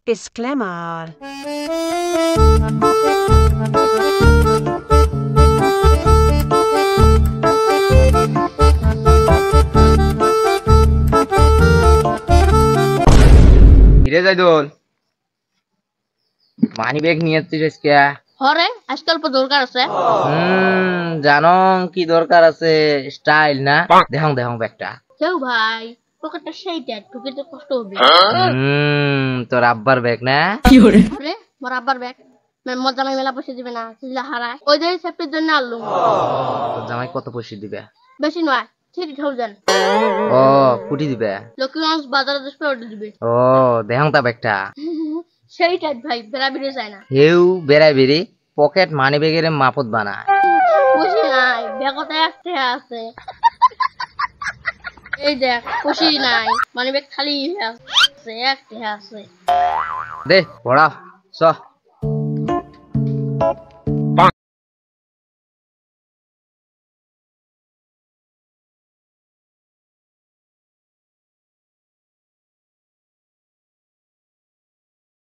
Disclaimer. হিরে যাইদুল money bag নিয়ে আসছিস আজকে? হরে আজকাল তো দরকার আছে। জানো কি দরকার আছে? স্টাইল না? দেখাও দেখাও ব্যাগটা। কেউ ভাই পকেটটা সেইটা ঢুকিতে কষ্ট হবে। তোর আব্বার ব্যাগ না? আরে মোর আব্বার ব্যাগ মজা জামাই মেলা পয়সা দিবে না চিল্লা হারায় ওই যে সেফটির জন্য আনলুম। তোর জামাই কত পয়সা দিবে? বেশি নয় 30,000। ও কুটি দিবে? লক্ষ্মীগঞ্জ বাজারে 10 অর্ডার দিবে। ও দেখাও তা ব্যাগটা। সেইটাই ভাই বেড়া বেড়ে যায় না। হেউ বেড়াই বেরি পকেট মানি ব্যাগের মাপত বানায়। খুশি নাই ব্যাগতে একটা আছে। এই দেখ খুশি নাই মানে ব্যাগ খালি আছে একটা আছে। দে পড়া চ